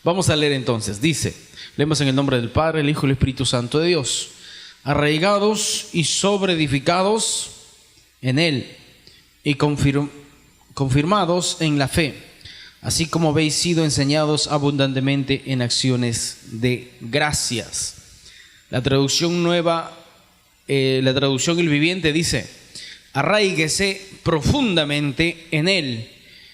Vamos a leer entonces. Dice, leemos en el nombre del Padre, el Hijo y el Espíritu Santo de Dios. Arraigados y sobreedificados en Él y confirmados en la fe, así como habéis sido enseñados abundantemente en acciones de gracias. La traducción nueva, la traducción El Viviente dice: arraíguese profundamente en Él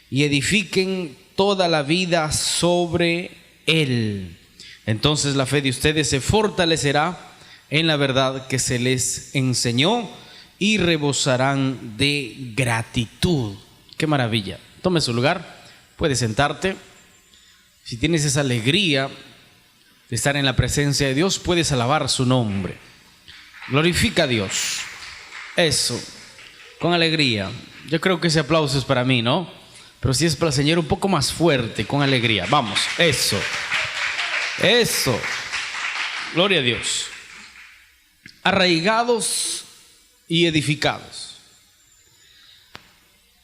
y edifiquen toda la vida sobre Él. Entonces la fe de ustedes se fortalecerá en la verdad que se les enseñó y rebosarán de gratitud. ¡Qué maravilla! Tome su lugar, puede sentarte. Si tienes esa alegría de estar en la presencia de Dios, puedes alabar su nombre. Glorifica a Dios. Eso, con alegría. Yo creo que ese aplauso es para mí, ¿no? Pero si es para el Señor, un poco más fuerte, con alegría. Vamos, eso. Eso. Gloria a Dios. Arraigados y edificados.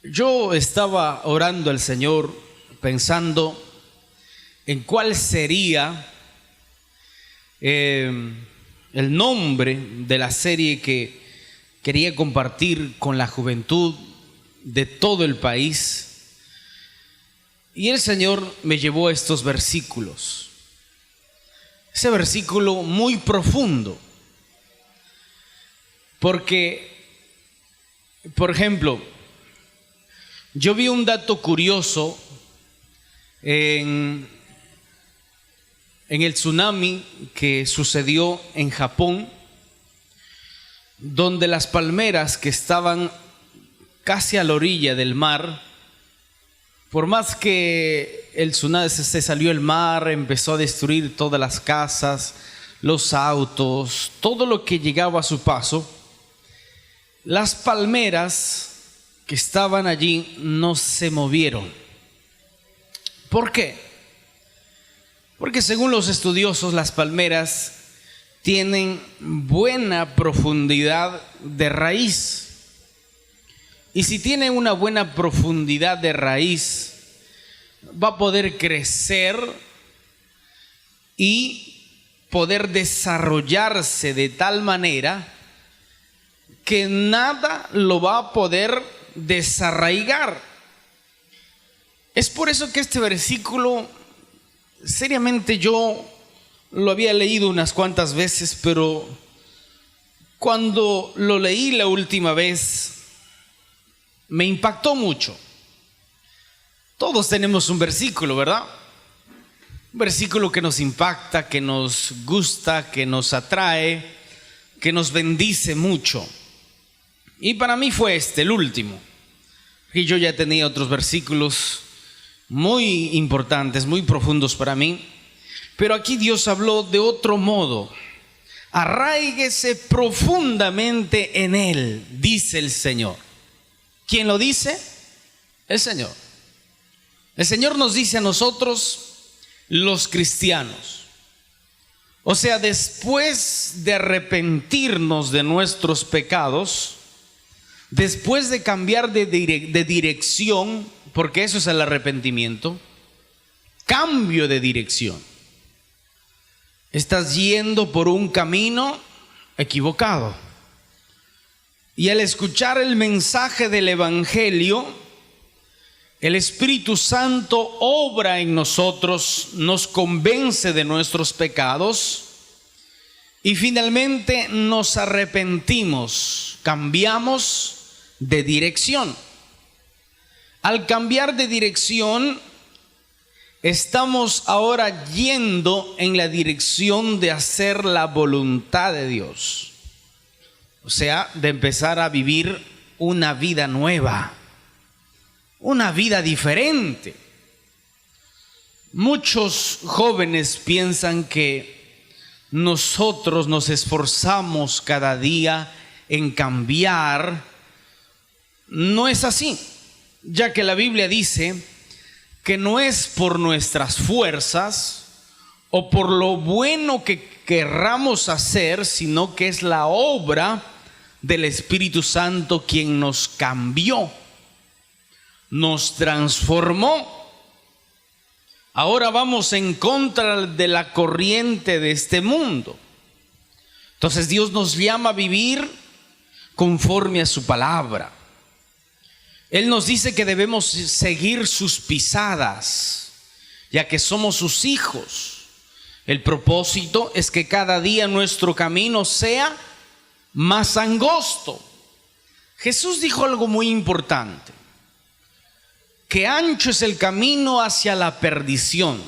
Yo estaba orando al Señor pensando en cuál sería el nombre de la serie que quería compartir con la juventud de todo el país. Y el Señor me llevó a estos versículos. Ese versículo muy profundo. Porque, por ejemplo, yo vi un dato curioso en el tsunami que sucedió en Japón, donde las palmeras que estaban casi a la orilla del mar, por más que el tsunami se salió el mar, empezó a destruir todas las casas, los autos, todo lo que llegaba a su paso, las palmeras que estaban allí no se movieron. ¿Por qué? Porque según los estudiosos, las palmeras tienen buena profundidad de raíz. Y si tiene una buena profundidad de raíz, va a poder crecer y poder desarrollarse de tal manera que nada lo va a poder desarraigar. Es por eso que este versículo, seriamente yo lo había leído unas cuantas veces, pero cuando lo leí la última vez, me impactó mucho. Todos tenemos un versículo, ¿verdad? Un versículo que nos impacta, que nos gusta, que nos atrae, que nos bendice mucho. Y para mí fue el último. Y yo ya tenía otros versículos muy importantes, muy profundos para mí. Pero aquí Dios habló de otro modo. Arraíguese profundamente en Él, dice el Señor. ¿Quién lo dice? El Señor. El Señor nos dice a nosotros, los cristianos. O sea, después de arrepentirnos de nuestros pecados, después de cambiar de dirección, porque eso es el arrepentimiento, cambio de dirección. Estás yendo por un camino equivocado. Y al escuchar el mensaje del Evangelio, el Espíritu Santo obra en nosotros, nos convence de nuestros pecados y finalmente nos arrepentimos, cambiamos de dirección. Al cambiar de dirección, estamos ahora yendo en la dirección de hacer la voluntad de Dios. O sea, de empezar a vivir una vida nueva, una vida diferente. Muchos jóvenes piensan que nosotros nos esforzamos cada día en cambiar. No es así, ya que la Biblia dice que no es por nuestras fuerzas o por lo bueno que querramos hacer, sino que es la obra del Espíritu Santo quien nos cambió, nos transformó. Ahora vamos en contra de la corriente de este mundo. Entonces Dios nos llama a vivir conforme a su palabra. Él nos dice que debemos seguir sus pisadas, ya que somos sus hijos. El propósito es que cada día nuestro camino sea más angosto. Jesús dijo algo muy importante, que ancho es el camino hacia la perdición.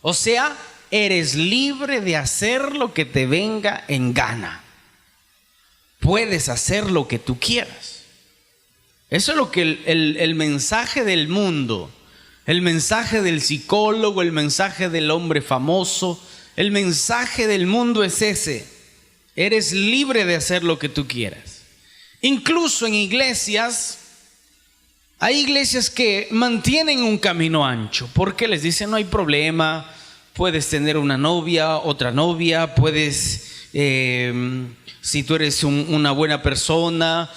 O sea, eres libre de hacer lo que te venga en gana. Puedes hacer lo que tú quieras. Eso es lo que el mensaje del mundo, el mensaje del psicólogo, el mensaje del hombre famoso, el mensaje del mundo es ese. Eres libre de hacer lo que tú quieras. Incluso en iglesias, hay iglesias que mantienen un camino ancho, porque les dicen no hay problema, puedes tener una novia, otra novia, puedes... si tú eres una buena persona,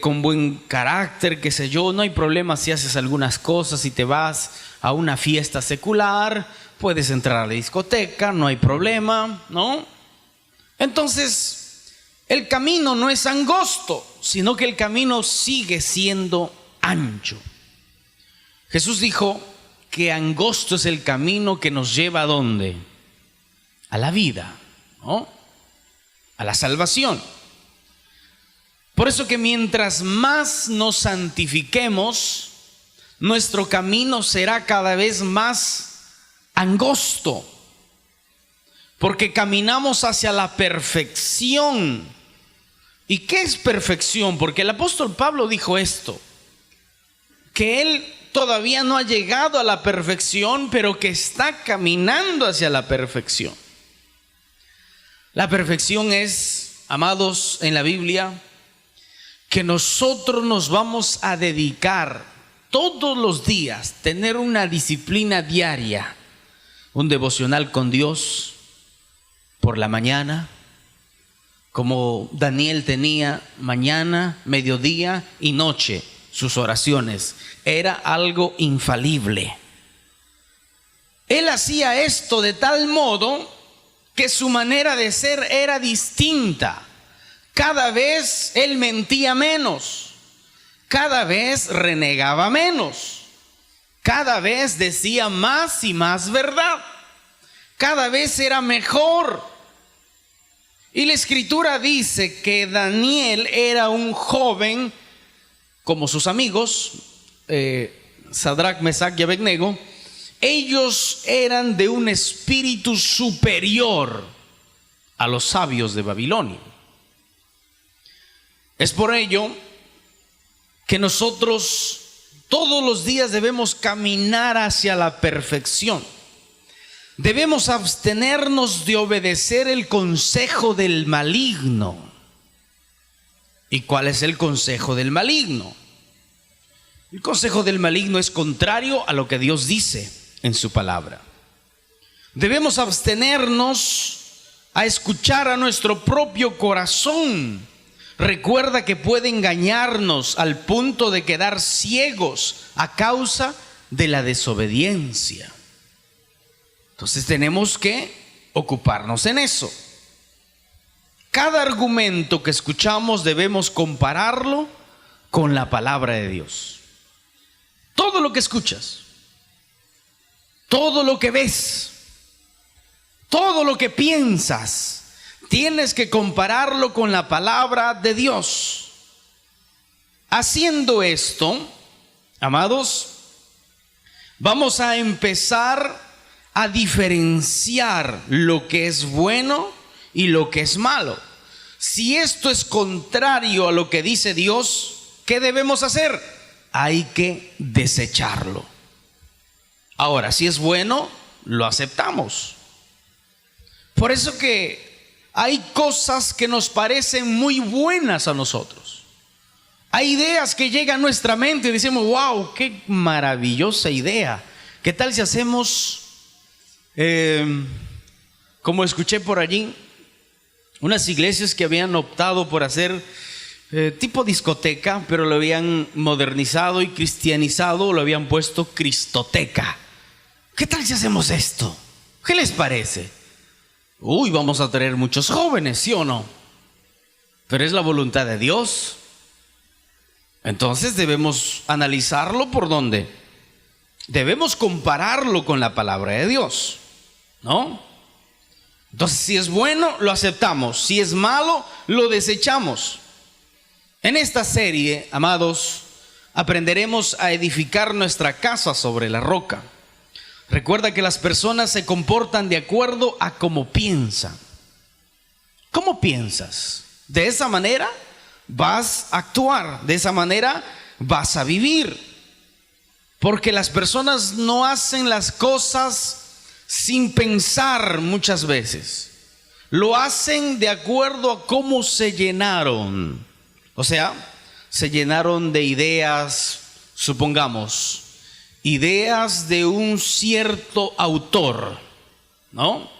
con buen carácter, qué sé yo, no hay problema si haces algunas cosas, si te vas a una fiesta secular, puedes entrar a la discoteca, no hay problema, ¿no? Entonces, el camino no es angosto, sino que el camino sigue siendo ancho. Jesús dijo que angosto es el camino que nos lleva ¿a dónde? A la vida, ¿no? A la salvación. Por eso que mientras más nos santifiquemos, nuestro camino será cada vez más angosto, porque caminamos hacia la perfección. ¿Y qué es perfección? Porque el apóstol Pablo dijo esto, que él todavía no ha llegado a la perfección, pero que está caminando hacia la perfección. La perfección es, amados, en la Biblia, que nosotros nos vamos a dedicar todos los días, tener una disciplina diaria, un devocional con Dios por la mañana, como Daniel tenía mañana, mediodía y noche, sus oraciones. Era algo infalible. Él hacía esto de tal modo que su manera de ser era distinta. Cada vez él mentía menos, cada vez renegaba menos, cada vez decía más y más verdad, cada vez era mejor. Y la escritura dice que Daniel era un joven como sus amigos, Sadrach, Mesach y Abednego. Ellos eran de un espíritu superior a los sabios de Babilonia. Es por ello que nosotros todos los días debemos caminar hacia la perfección. Debemos abstenernos de obedecer el consejo del maligno. ¿Y cuál es el consejo del maligno? El consejo del maligno es contrario a lo que Dios dice en su palabra. Debemos abstenernos a escuchar a nuestro propio corazón. Recuerda que puede engañarnos al punto de quedar ciegos a causa de la desobediencia. Entonces tenemos que ocuparnos en eso. Cada argumento que escuchamos debemos compararlo con la palabra de Dios. Todo lo que escuchas, todo lo que ves, todo lo que piensas, tienes que compararlo con la palabra de Dios. Haciendo esto, amados, vamos a empezar a diferenciar lo que es bueno y lo que es malo. Si esto es contrario a lo que dice Dios, ¿qué debemos hacer? Hay que desecharlo. Ahora, si es bueno, lo aceptamos. Por eso que hay cosas que nos parecen muy buenas a nosotros. Hay ideas que llegan a nuestra mente y decimos, wow, qué maravillosa idea. ¿Qué tal si hacemos, como escuché por allí, unas iglesias que habían optado por hacer tipo discoteca, pero lo habían modernizado y cristianizado, lo habían puesto cristoteca? ¿qué tal si hacemos esto? ¿Qué les parece? Uy, vamos a tener muchos jóvenes, ¿sí o no? Pero es la voluntad de Dios. Entonces debemos analizarlo por dónde. Debemos compararlo con la palabra de Dios, ¿no? Entonces, si es bueno, lo aceptamos. Si es malo, lo desechamos. En esta serie, amados, aprenderemos a edificar nuestra casa sobre la roca. Recuerda que las personas se comportan de acuerdo a cómo piensan. ¿Cómo piensas? De esa manera vas a actuar, de esa manera vas a vivir. Porque las personas no hacen las cosas sin pensar muchas veces. Lo hacen de acuerdo a cómo se llenaron. O sea, se llenaron de ideas, supongamos, ideas de un cierto autor, ¿no?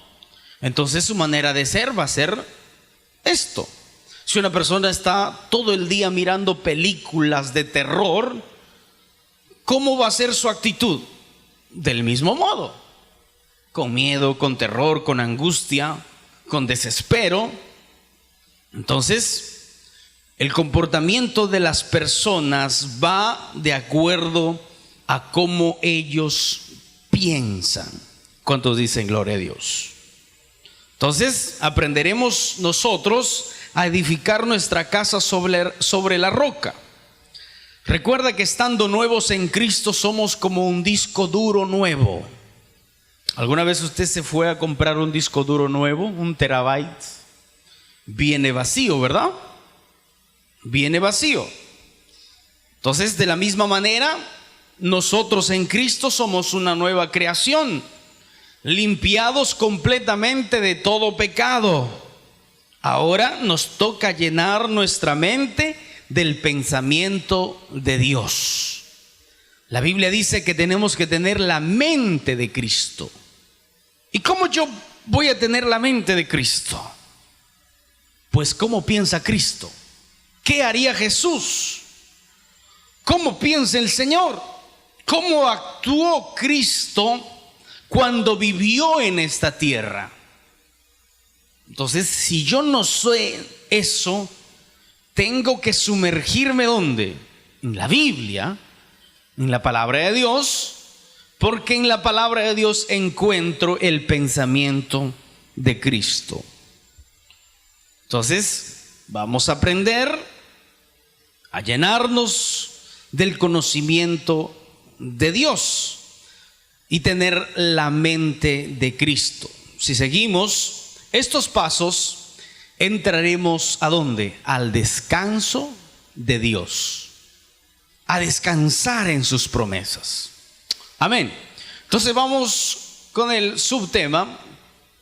Entonces su manera de ser va a ser esto. Si una persona está todo el día mirando películas de terror, ¿cómo va a ser su actitud? Del mismo modo, con miedo, con terror, con angustia, con desespero. Entonces, el comportamiento de las personas va de acuerdo a cómo ellos piensan. ¿Cuántos dicen gloria a Dios? Entonces, aprenderemos nosotros a edificar nuestra casa sobre la roca. Recuerda que estando nuevos en Cristo somos como un disco duro nuevo. ¿Alguna vez usted se fue a comprar un disco duro nuevo, un terabyte? Viene vacío, ¿verdad? Viene vacío. Entonces, de la misma manera, nosotros en Cristo somos una nueva creación, limpiados completamente de todo pecado. Ahora nos toca llenar nuestra mente del pensamiento de Dios. La Biblia dice que tenemos que tener la mente de Cristo. ¿Y cómo yo voy a tener la mente de Cristo? Pues ¿cómo piensa Cristo? ¿Qué haría Jesús? ¿Cómo piensa el Señor? ¿Cómo actuó Cristo cuando vivió en esta tierra? Entonces, si yo no sé eso, tengo que sumergirme ¿dónde? En la Biblia, en la palabra de Dios, porque en la palabra de Dios encuentro el pensamiento de Cristo. Entonces, vamos a aprender a llenarnos del conocimiento de Dios y tener la mente de Cristo. Si seguimos estos pasos, entraremos ¿a dónde? Al descanso de Dios, a descansar en sus promesas. Amén. Entonces vamos con el subtema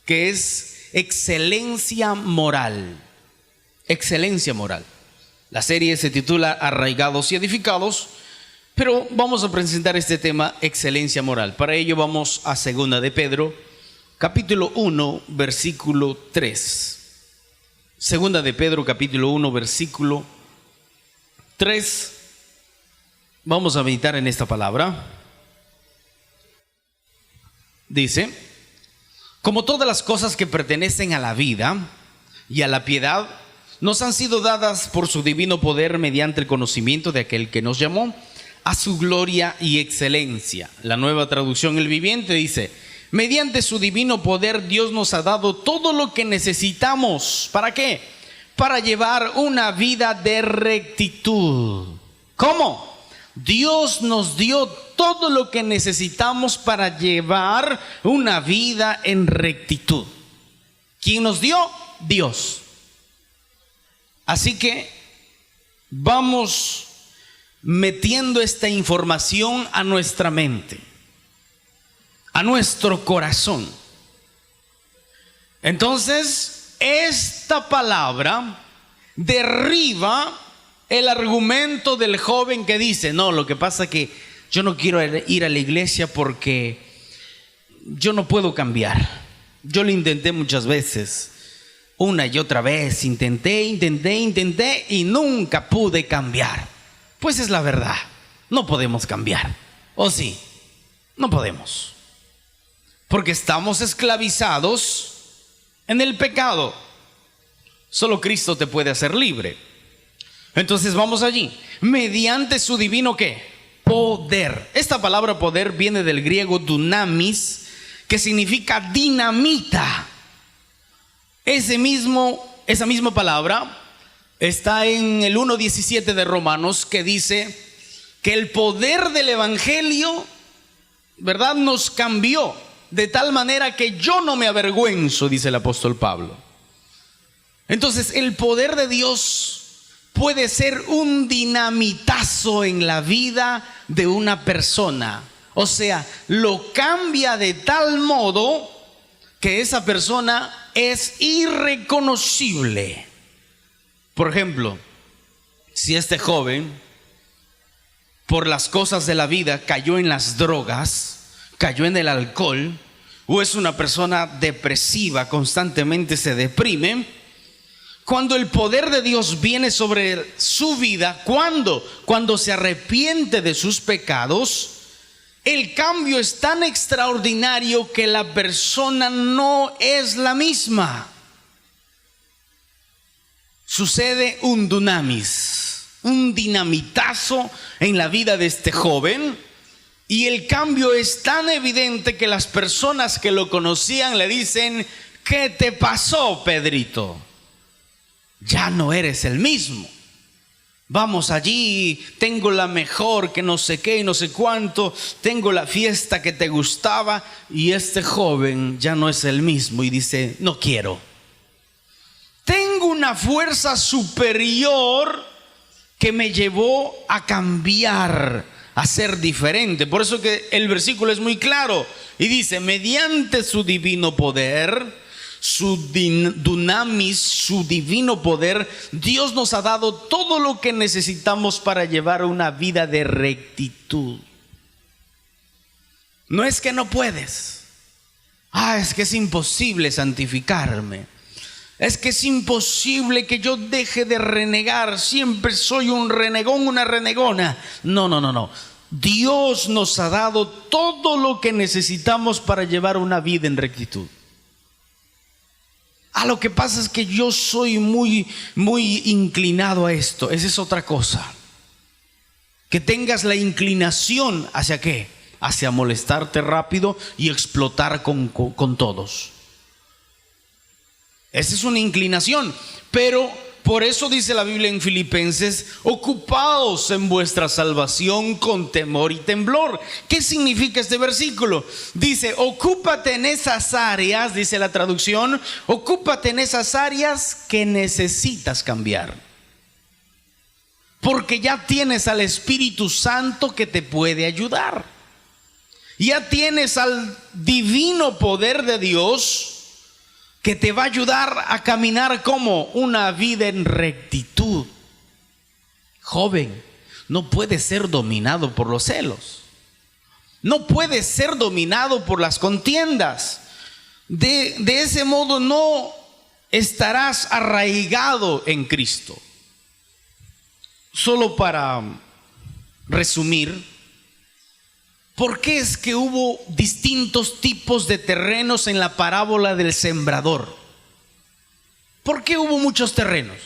que es excelencia moral. Excelencia moral. La serie se titula Arraigados y Edificados, pero vamos a presentar este tema, excelencia moral. Para ello vamos a 2 de Pedro, capítulo 1, versículo 3. 2 de Pedro, capítulo 1, versículo 3. Vamos a meditar en esta palabra. Dice: como todas las cosas que pertenecen a la vida y a la piedad nos han sido dadas por su divino poder mediante el conocimiento de aquel que nos llamó a su gloria y excelencia. La Nueva Traducción El Viviente dice: mediante su divino poder Dios nos ha dado todo lo que necesitamos. ¿Para qué? Para llevar una vida de rectitud. ¿Cómo? Dios nos dio todo lo que necesitamos para llevar una vida en rectitud. ¿Quién nos dio? Dios. Así que vamos metiendo esta información a nuestra mente, a nuestro corazón. Entonces, esta palabra derriba el argumento del joven que dice: no, lo que pasa es que yo no quiero ir a la iglesia porque yo no puedo cambiar. Yo lo intenté muchas veces, una y otra vez, intenté y nunca pude cambiar. Pues es la verdad, no podemos cambiar. ¿O sí? No podemos. porque estamos esclavizados en el pecado. Solo Cristo te puede hacer libre. Entonces vamos allí. Mediante su divino ¿qué? Poder. Esta palabra poder viene del griego dunamis, que significa dinamita. Esa misma palabra está en el 1:17 de Romanos, que dice que el poder del evangelio, ¿verdad?, nos cambió de tal manera que yo no me avergüenzo, dice el apóstol Pablo. Entonces el poder de Dios puede ser un dinamitazo en la vida de una persona. O sea, lo cambia de tal modo que esa persona es irreconocible. Por ejemplo, si este joven, por las cosas de la vida, cayó en las drogas, cayó en el alcohol, o es una persona depresiva, constantemente se deprime, cuando el poder de Dios viene sobre su vida, cuando se arrepiente de sus pecados, el cambio es tan extraordinario que la persona no es la misma. Sucede un dunamis, un dinamitazo en la vida de este joven, y el cambio es tan evidente que las personas que lo conocían le dicen: ¿qué te pasó, Pedrito? Ya no eres el mismo. Vamos allí, tengo la mejor, que no sé qué y no sé cuánto, tengo la fiesta que te gustaba. Y este joven ya no es el mismo y dice: no quiero. Tengo una fuerza superior que me llevó a cambiar, a ser diferente. Por eso que el versículo es muy claro y dice: mediante su divino poder, su dunamis, su divino poder, Dios nos ha dado todo lo que necesitamos para llevar una vida de rectitud. No es que no puedes. Es que es imposible santificarme. Es que es imposible que yo deje de renegar. Siempre soy un renegón, una renegona. No. Dios nos ha dado todo lo que necesitamos para llevar una vida en rectitud. Lo que pasa es que yo soy muy inclinado a esto. Esa es otra cosa. Que tengas la inclinación ¿hacia qué? Hacia molestarte rápido y explotar con todos. Esa es una inclinación. Pero por eso dice la Biblia en Filipenses: ocupaos en vuestra salvación con temor y temblor. ¿Qué significa este versículo? Dice: ocúpate en esas áreas, dice la traducción, ocúpate en esas áreas que necesitas cambiar. Porque ya tienes al Espíritu Santo que te puede ayudar. Ya tienes al divino poder de Dios que te va a ayudar a caminar como una vida en rectitud. Joven, no puedes ser dominado por los celos. No puedes ser dominado por las contiendas. De ese modo no estarás arraigado en Cristo. Solo para resumir, ¿por qué es que hubo distintos tipos de terrenos en la parábola del sembrador? ¿Por qué hubo muchos terrenos?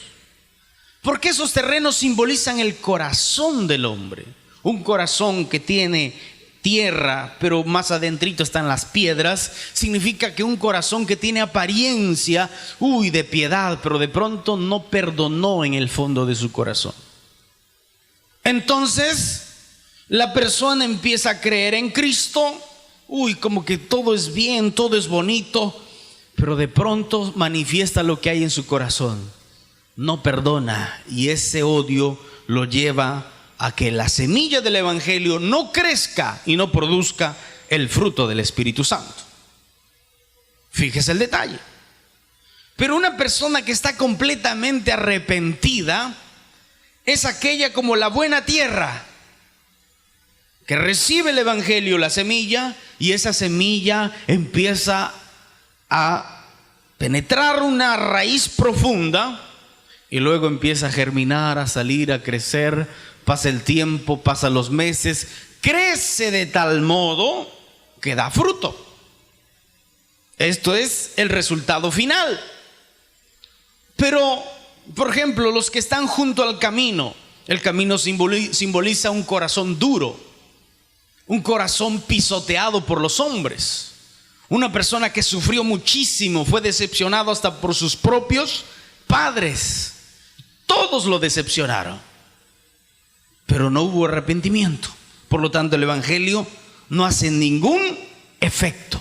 Porque esos terrenos simbolizan el corazón del hombre. Un corazón que tiene tierra, pero más adentrito están las piedras, significa que un corazón que tiene apariencia, de piedad, pero de pronto no perdonó en el fondo de su corazón. Entonces la persona empieza a creer en Cristo, como que todo es bien, todo es bonito, pero de pronto manifiesta lo que hay en su corazón. No perdona, y ese odio lo lleva a que la semilla del evangelio no crezca y no produzca el fruto del Espíritu Santo. Fíjese el detalle. Pero una persona que está completamente arrepentida es aquella como la buena tierra, que recibe el evangelio, la semilla, y esa semilla empieza a penetrar una raíz profunda y luego empieza a germinar, a salir, a crecer. Pasa el tiempo, pasan los meses, crece de tal modo que da fruto. Esto es el resultado final. Pero, por ejemplo, los que están junto al camino, el camino simboliza un corazón duro, un corazón pisoteado por los hombres, una persona que sufrió muchísimo, fue decepcionado hasta por sus propios padres. Todos lo decepcionaron, pero no hubo arrepentimiento. Por lo tanto, el evangelio no hace ningún efecto.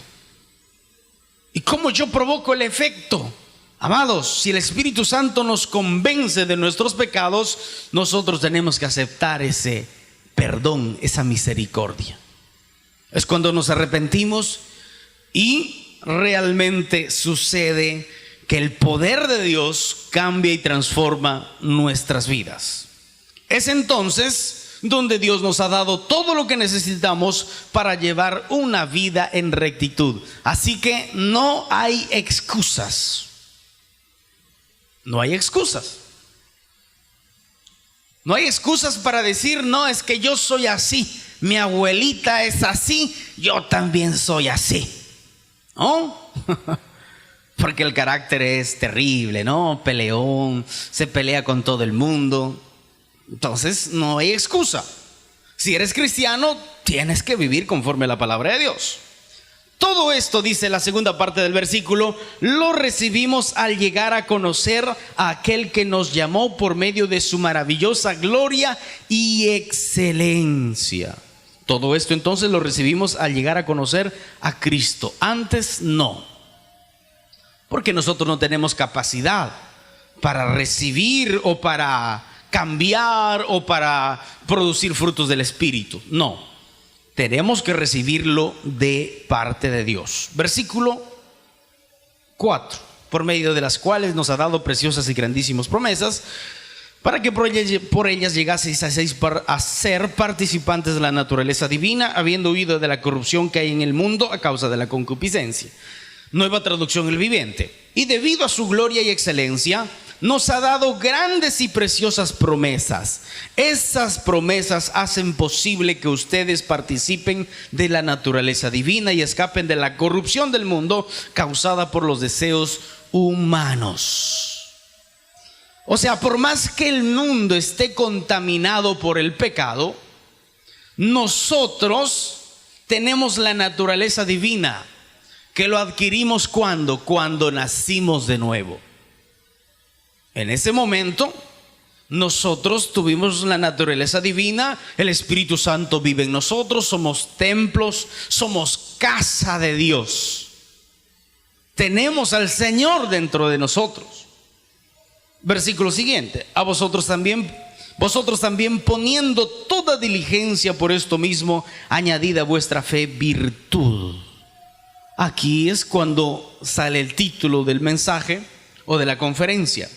¿Y cómo yo provoco el efecto? Amados, si el Espíritu Santo nos convence de nuestros pecados, nosotros tenemos que aceptar ese perdón, esa misericordia. Es cuando nos arrepentimos y realmente sucede que el poder de Dios cambia y transforma nuestras vidas. Es entonces donde Dios nos ha dado todo lo que necesitamos para llevar una vida en rectitud. Así que no hay excusas. No hay excusas. No hay excusas para decir, no, es que yo soy así, mi abuelita es así, yo también soy así. ¿No? Porque el carácter es terrible, ¿no? Peleón, se pelea con todo el mundo. Entonces no hay excusa. Si eres cristiano, tienes que vivir conforme a la palabra de Dios. Todo esto, dice la segunda parte del versículo, lo recibimos al llegar a conocer a aquel que nos llamó por medio de su maravillosa gloria y excelencia. Todo esto entonces lo recibimos al llegar a conocer a Cristo. Antes no, porque nosotros no tenemos capacidad para recibir o para cambiar o para producir frutos del Espíritu. No, tenemos que recibirlo de parte de Dios. Versículo 4, por medio de las cuales nos ha dado preciosas y grandísimas promesas, para que por ellas llegaseis a ser participantes de la naturaleza divina, habiendo huido de la corrupción que hay en el mundo a causa de la concupiscencia. Nueva traducción, el viviente. Y debido a su gloria y excelencia, nos ha dado grandes y preciosas promesas. Esas promesas hacen posible que ustedes participen de la naturaleza divina y escapen de la corrupción del mundo causada por los deseos humanos. O sea, por más que el mundo esté contaminado por el pecado, nosotros tenemos la naturaleza divina, que lo adquirimos cuando nacimos de nuevo. En ese momento nosotros tuvimos la naturaleza divina, el Espíritu Santo vive en nosotros, somos templos, somos casa de Dios. Tenemos al Señor dentro de nosotros. Versículo siguiente, a vosotros también poniendo toda diligencia por esto mismo, añadid a vuestra fe virtud. Aquí es cuando sale el título del mensaje o de la conferencia.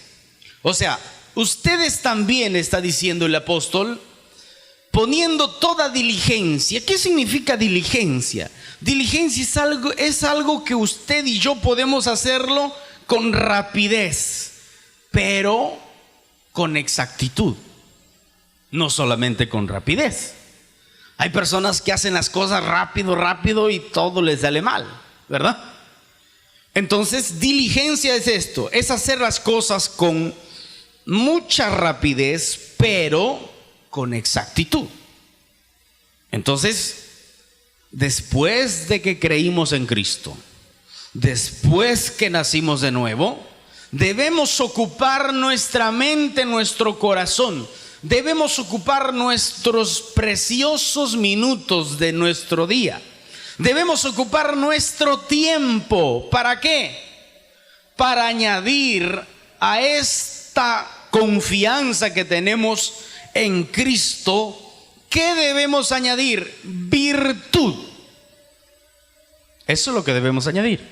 O sea, ustedes también, está diciendo el apóstol, poniendo toda diligencia. ¿Qué significa diligencia? Diligencia es algo que usted y yo podemos hacerlo con rapidez, pero con exactitud, no solamente con rapidez. Hay personas que hacen las cosas rápido y todo les sale mal, ¿verdad? Entonces, diligencia es esto, es hacer las cosas con mucha rapidez, pero con exactitud. Entonces, después de que creímos en Cristo, después que nacimos de nuevo, debemos ocupar nuestra mente, nuestro corazón. Debemos ocupar nuestros preciosos minutos de nuestro día. Debemos ocupar nuestro tiempo. ¿Para qué? Para añadir a esta confianza que tenemos en Cristo. ¿Qué debemos añadir? Virtud. Eso es lo que debemos añadir.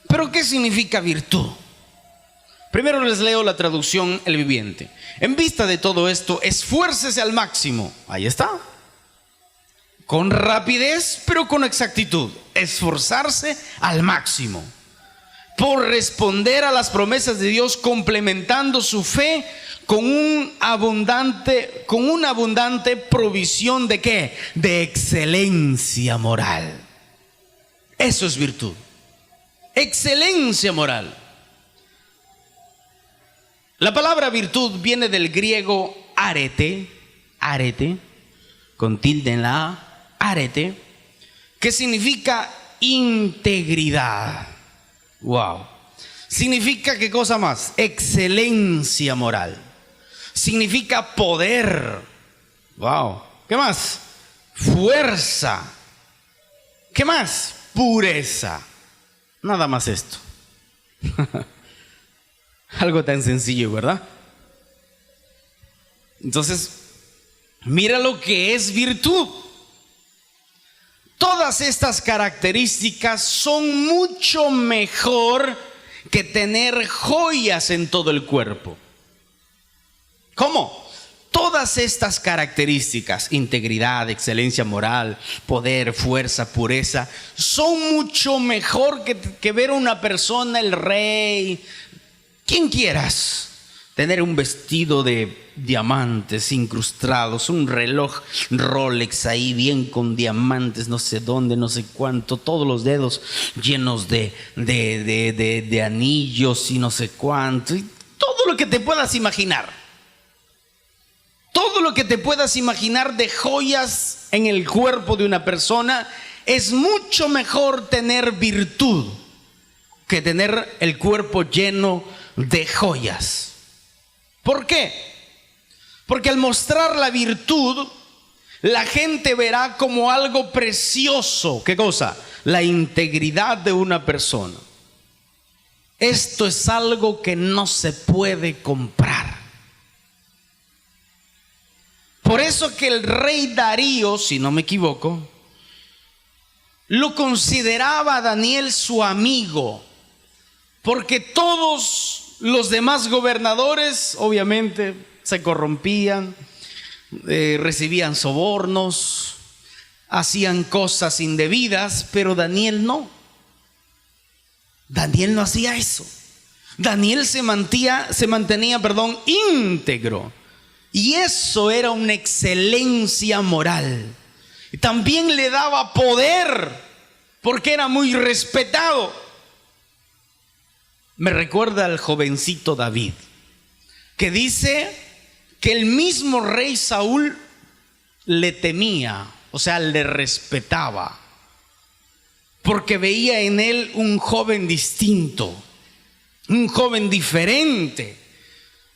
¿Pero qué significa virtud? Primero les leo la traducción, el viviente. En vista de todo esto, esfuércese al máximo. Ahí está. Con rapidez, pero con exactitud. Esforzarse al máximo por responder a las promesas de Dios, complementando su fe con una abundante provisión de ¿qué? De excelencia moral. Eso es virtud. excelencia moral. La palabra virtud viene del griego arete, con tilde en la A, arete, que significa integridad. Wow. Significa, ¿qué cosa más? Excelencia moral. Significa poder. Wow. ¿Qué más? Fuerza. ¿Qué más? Pureza. Nada más esto. Algo tan sencillo, ¿verdad? Entonces, mira lo que es virtud. Todas estas características son mucho mejor que tener joyas en todo el cuerpo. ¿Cómo? Todas estas características, integridad, excelencia moral, poder, fuerza, pureza, son mucho mejor que ver a una persona, el rey, quien quieras, tener un vestido de diamantes incrustados, un reloj Rolex ahí bien con diamantes, no sé dónde, no sé cuánto, todos los dedos llenos de anillos y no sé cuánto, y todo lo que te puedas imaginar. Todo lo que te puedas imaginar de joyas en el cuerpo de una persona, es mucho mejor tener virtud que tener el cuerpo lleno de joyas. ¿Por qué? Porque al mostrar la virtud, la gente verá como algo precioso. ¿Qué cosa? La integridad de una persona. Esto es algo que no se puede comprar. Por eso que el rey Darío, si no me equivoco, lo consideraba a Daniel su amigo, porque todos los demás gobernadores obviamente se corrompían, recibían sobornos, hacían cosas indebidas, pero Daniel no. Daniel no hacía eso. Daniel se mantenía, íntegro. Y eso era una excelencia moral. Y también le daba poder, porque era muy respetado. Me recuerda al jovencito David, que dice que el mismo rey Saúl le temía, o sea, le respetaba, porque veía en él un joven distinto, un joven diferente.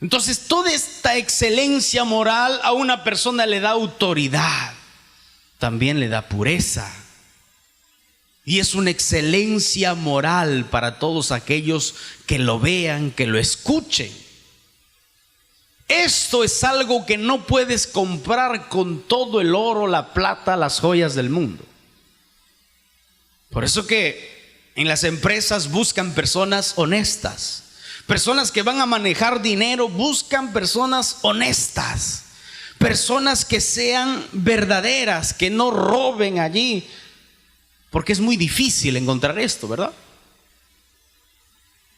Entonces, toda esta excelencia moral a una persona le da autoridad, también le da pureza. Y es una excelencia moral para todos aquellos que lo vean, que lo escuchen. Esto es algo que no puedes comprar con todo el oro, la plata, las joyas del mundo. Por eso que en las empresas buscan personas honestas. Personas que van a manejar dinero buscan personas honestas, personas que sean verdaderas, que no roben allí, porque es muy difícil encontrar esto, ¿verdad?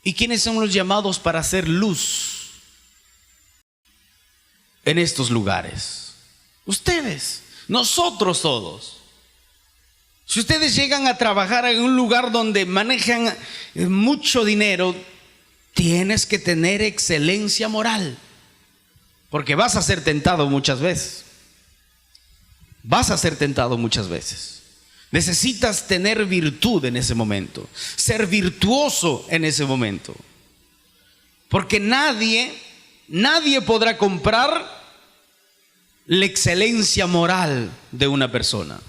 ¿Y quiénes son los llamados para hacer luz en estos lugares? Ustedes, nosotros todos. Si ustedes llegan a trabajar en un lugar donde manejan mucho dinero, tienes que tener excelencia moral, porque vas a ser tentado muchas veces. Vas a ser tentado muchas veces. Necesitas tener virtud en ese momento, ser virtuoso en ese momento, porque nadie podrá comprar la excelencia moral de una persona.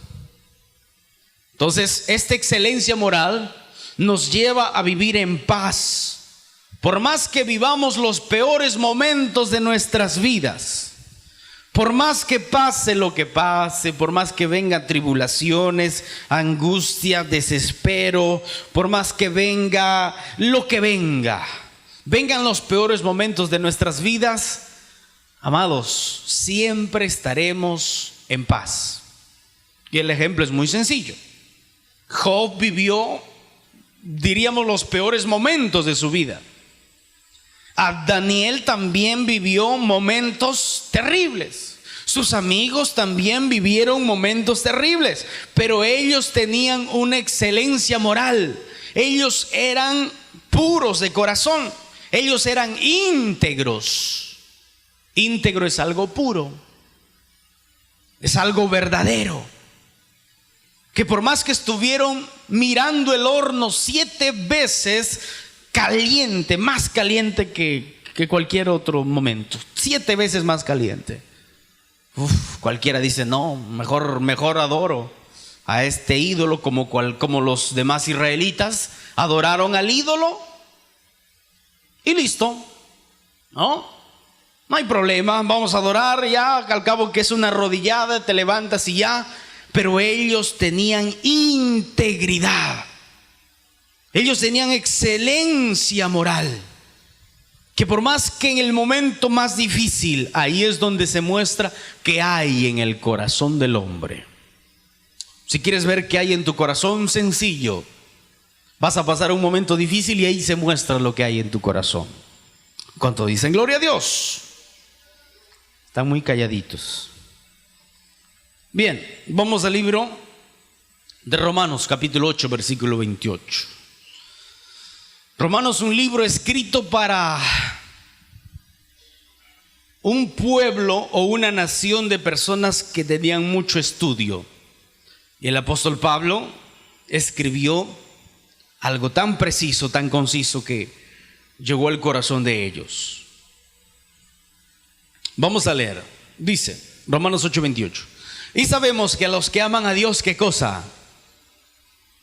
Entonces, esta excelencia moral nos lleva a vivir en paz. Por más que vivamos los peores momentos de nuestras vidas, por más que pase lo que pase, por más que vengan tribulaciones, angustia, desespero, por más que venga lo que venga, vengan los peores momentos de nuestras vidas, amados, siempre estaremos en paz. Y el ejemplo es muy sencillo. Job vivió, diríamos, los peores momentos de su vida. Daniel también vivió momentos terribles. Sus amigos también vivieron momentos terribles, pero ellos tenían una excelencia moral. ellos eran puros de corazón, ellos eran íntegros. Íntegro es algo puro, es algo verdadero, que por más que estuvieron mirando el horno 7 veces caliente, más caliente que cualquier otro momento, 7 veces más caliente. Cualquiera dice, no, mejor adoro a este ídolo, como los demás israelitas adoraron al ídolo y listo, ¿no? No hay problema, vamos a adorar ya, al cabo que es una arrodillada, te levantas y ya. Pero ellos tenían integridad, ellos tenían excelencia moral, que por más que en el momento más difícil, ahí es donde se muestra qué hay en el corazón del hombre. Si quieres ver qué hay en tu corazón, sencillo, vas a pasar un momento difícil y ahí se muestra lo que hay en tu corazón. ¿Cuánto dicen gloria a Dios? Están muy calladitos. Bien, vamos al libro de Romanos, capítulo 8, versículo 28. Romanos, un libro escrito para un pueblo o una nación de personas que tenían mucho estudio. Y el apóstol Pablo escribió algo tan preciso, tan conciso, que llegó al corazón de ellos. Vamos a leer. Dice Romanos 8:28. Y sabemos que a los que aman a Dios, ¿qué cosa?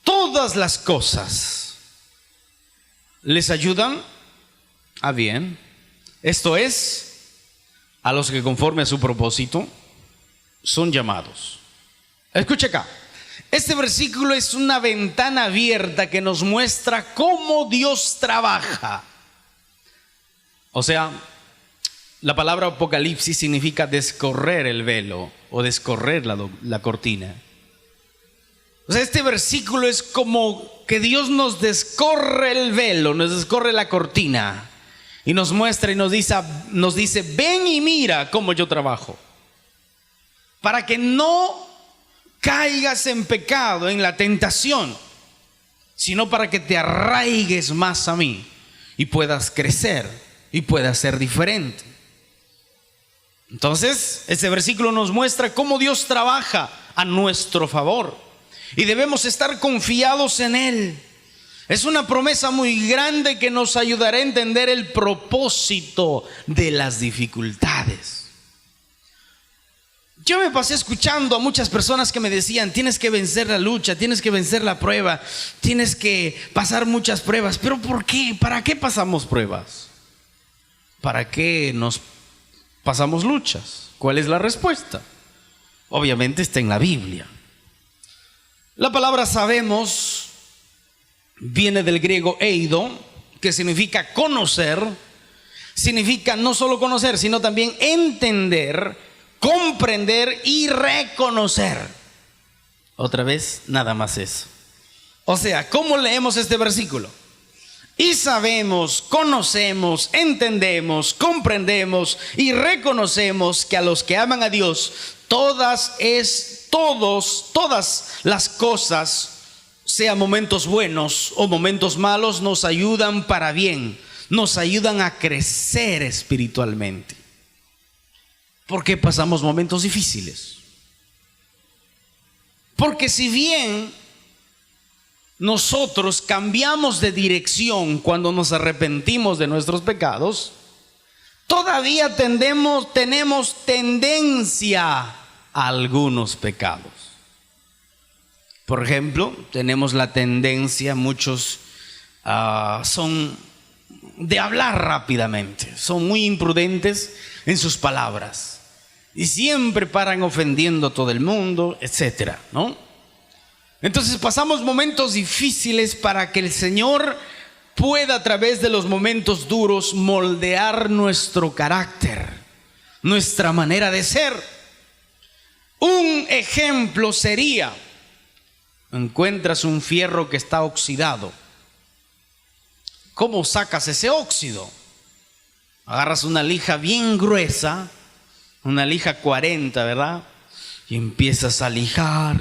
Todas las cosas les ayudan a bien. Esto es, a los que conforme a su propósito son llamados. Escucha acá. Este versículo es una ventana abierta que nos muestra cómo Dios trabaja. O sea, la palabra Apocalipsis significa descorrer el velo o descorrer la cortina. O sea, este versículo es como que Dios nos descorre el velo, nos descorre la cortina y nos muestra y nos dice, ven y mira cómo yo trabajo, para que no caigas en pecado, en la tentación, sino para que te arraigues más a mí y puedas crecer y puedas ser diferente. Entonces, este versículo nos muestra cómo Dios trabaja a nuestro favor y debemos estar confiados en Él. Es una promesa muy grande que nos ayudará a entender el propósito de las dificultades. Yo me pasé escuchando a muchas personas que me decían, tienes que vencer la lucha, tienes que vencer la prueba, tienes que pasar muchas pruebas. ¿Pero por qué? ¿Para qué pasamos pruebas? ¿Para qué nos pasamos luchas? ¿Cuál es la respuesta? Obviamente está en la Biblia. La palabra sabemos viene del griego eido, que significa conocer. Significa no solo conocer, sino también entender, comprender y reconocer. Otra vez, nada más eso. O sea, ¿cómo leemos este versículo? Y sabemos, conocemos, entendemos, comprendemos y reconocemos que a los que aman a Dios, todas las cosas, sean momentos buenos o momentos malos, nos ayudan para bien, nos ayudan a crecer espiritualmente. ¿Por qué pasamos momentos difíciles? Porque si bien nosotros cambiamos de dirección cuando nos arrepentimos de nuestros pecados, todavía tenemos tendencia a algunos pecados. Por ejemplo, tenemos la tendencia, muchos son de hablar rápidamente, son muy imprudentes en sus palabras y siempre paran ofendiendo a todo el mundo, etcétera, ¿no? Entonces pasamos momentos difíciles para que el Señor pueda, a través de los momentos duros, moldear nuestro carácter, nuestra manera de ser. Un ejemplo sería: encuentras un fierro que está oxidado. ¿Cómo sacas ese óxido? Agarras una lija bien gruesa, una lija 40, ¿verdad? Y empiezas a lijar,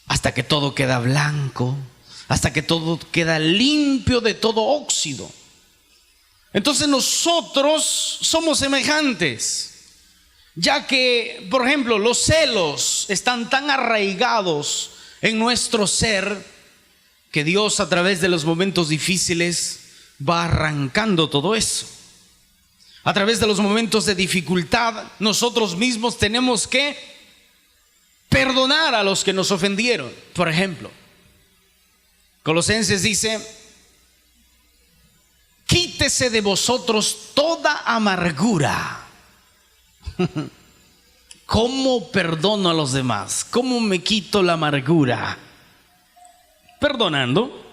hasta que todo queda blanco. hasta que todo queda limpio de todo óxido. Entonces nosotros somos semejantes, ya que, por ejemplo, los celos están tan arraigados en nuestro ser que Dios, a través de los momentos difíciles, va arrancando todo eso. A través de los momentos de dificultad, nosotros mismos tenemos que perdonar a los que nos ofendieron. Por ejemplo, Colosenses dice: quítese de vosotros toda amargura. ¿Cómo perdono a los demás? ¿Cómo me quito la amargura? Perdonando.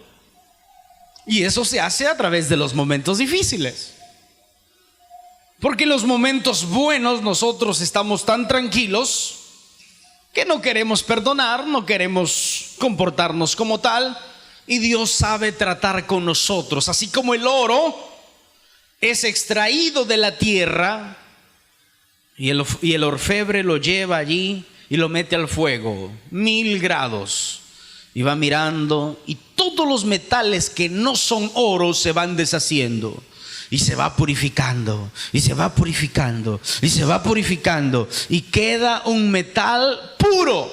Y eso se hace a través de los momentos difíciles. Porque en los momentos buenos nosotros estamos tan tranquilos que no queremos perdonar, no queremos comportarnos como tal. Y Dios sabe tratar con nosotros. Así como el oro es extraído de la tierra y el orfebre lo lleva allí y lo mete al fuego, 1000 grados, y va mirando, y todos los metales que no son oro se van deshaciendo, y se va purificando, y se va purificando, y se va purificando, y queda un metal puro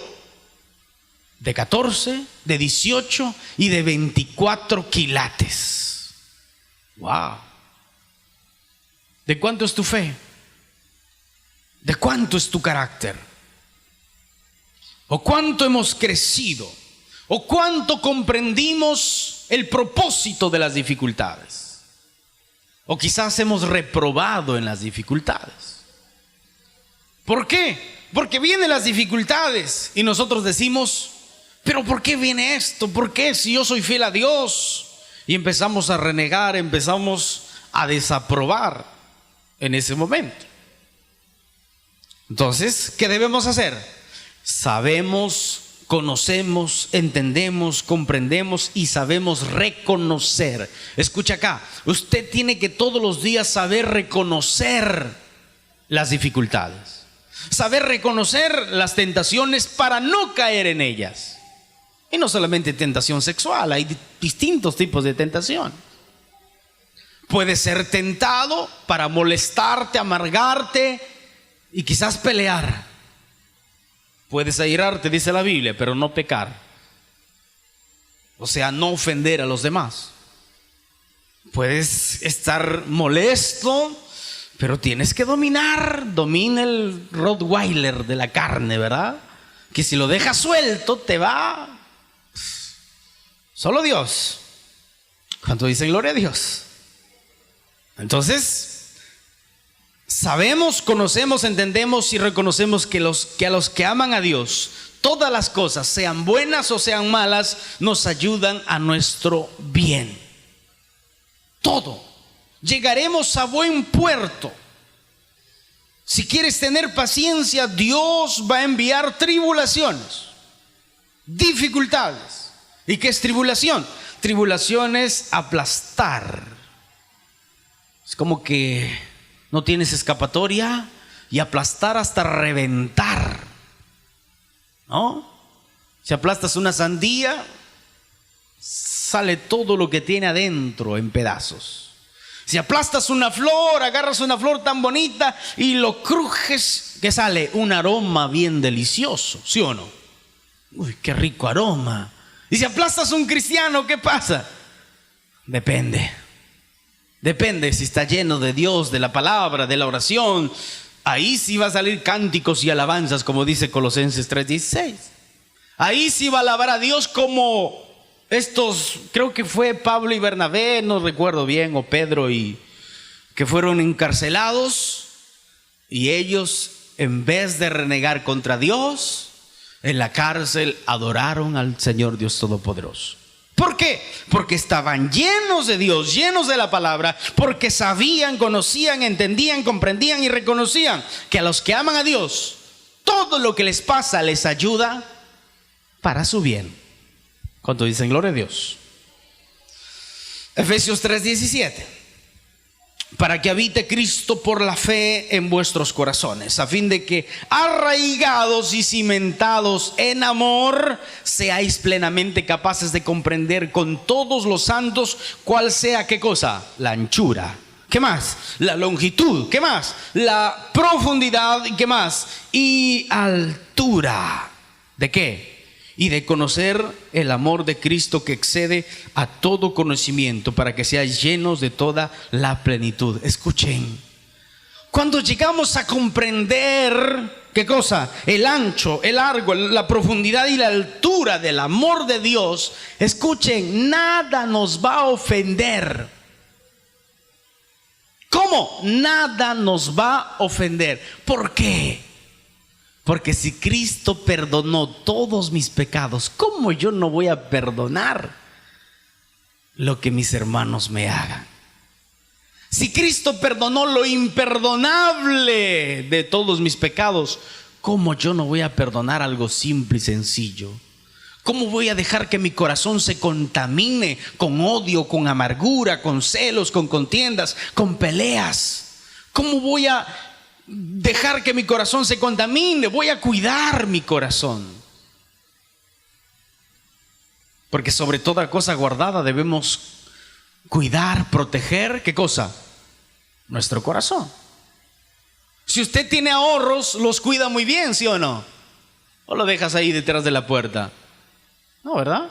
de 14, de 18 y de 24 quilates. ¡Wow! ¿De cuánto es tu fe? ¿De cuánto es tu carácter? ¿O cuánto hemos crecido? ¿O cuánto comprendimos el propósito de las dificultades? ¿O quizás hemos reprobado en las dificultades? ¿Por qué? Porque vienen las dificultades y nosotros decimos: ¿pero por qué viene esto? ¿Por qué si yo soy fiel a Dios? Y empezamos a renegar, empezamos a desaprobar en ese momento. Entonces, ¿qué debemos hacer? Sabemos, conocemos, entendemos, comprendemos y sabemos reconocer. Escucha acá, usted tiene que todos los días saber reconocer las dificultades, saber reconocer las tentaciones para no caer en ellas. Y no solamente tentación sexual, hay distintos tipos de tentación. Puedes ser tentado para molestarte, amargarte y quizás pelear. Puedes airarte, dice la Biblia, pero no pecar. O sea, no ofender a los demás. Puedes estar molesto, pero tienes que dominar. Domina el Rottweiler de la carne, ¿verdad? Que si lo dejas suelto te va. Solo Dios. ¿Cuánto dicen gloria a Dios? Entonces, sabemos, conocemos, entendemos y reconocemos que a los que aman a Dios, todas las cosas, sean buenas o sean malas, nos ayudan a nuestro bien. Todo. Llegaremos a buen puerto. Si quieres tener paciencia, Dios va a enviar tribulaciones, dificultades. ¿Y qué es tribulación? Tribulación es aplastar. Es como que no tienes escapatoria y aplastar hasta reventar, ¿no? Si aplastas una sandía, sale todo lo que tiene adentro en pedazos. Si aplastas una flor, agarras una flor tan bonita y lo crujes, ¿qué sale? Un aroma bien delicioso, ¿sí o no? Uy, qué rico aroma. Y si aplastas un cristiano, ¿qué pasa? Depende si está lleno de Dios, de la palabra, de la oración. Ahí sí va a salir cánticos y alabanzas, como dice Colosenses 3:16. Ahí sí va a alabar a Dios como estos, creo que fue Pablo y Bernabé, no recuerdo bien, o Pedro, y que fueron encarcelados, y ellos, en vez de renegar contra Dios, en la cárcel adoraron al Señor Dios Todopoderoso. ¿Por qué? Porque estaban llenos de Dios, llenos de la palabra, porque sabían, conocían, entendían, comprendían y reconocían que a los que aman a Dios, todo lo que les pasa les ayuda para su bien. ¿Cuánto dicen gloria a Dios? Efesios 3:17. para que habite Cristo por la fe en vuestros corazones, a fin de que, arraigados y cimentados en amor, seáis plenamente capaces de comprender con todos los santos cuál sea, ¿qué cosa? La anchura. ¿Qué más? La longitud. ¿Qué más? La profundidad. ¿Qué más? Y altura. ¿De qué? Y de conocer el amor de Cristo que excede a todo conocimiento, para que seáis llenos de toda la plenitud. Escuchen, cuando llegamos a comprender, ¿qué cosa? El ancho, el largo, la profundidad y la altura del amor de Dios, escuchen, nada nos va a ofender. ¿Cómo? Nada nos va a ofender. ¿Por qué? Porque si Cristo perdonó todos mis pecados, ¿cómo yo no voy a perdonar lo que mis hermanos me hagan? Si Cristo perdonó lo imperdonable de todos mis pecados, ¿cómo yo no voy a perdonar algo simple y sencillo? ¿Cómo voy a dejar que mi corazón se contamine con odio, con amargura, con celos, con contiendas, con peleas? ¿Cómo voy a dejar que mi corazón se contamine? Voy a cuidar mi corazón, porque sobre toda cosa guardada debemos cuidar, proteger, ¿qué cosa? Nuestro corazón. Si usted tiene ahorros, los cuida muy bien, ¿sí o no? ¿O lo dejas ahí detrás de la puerta? No, ¿verdad?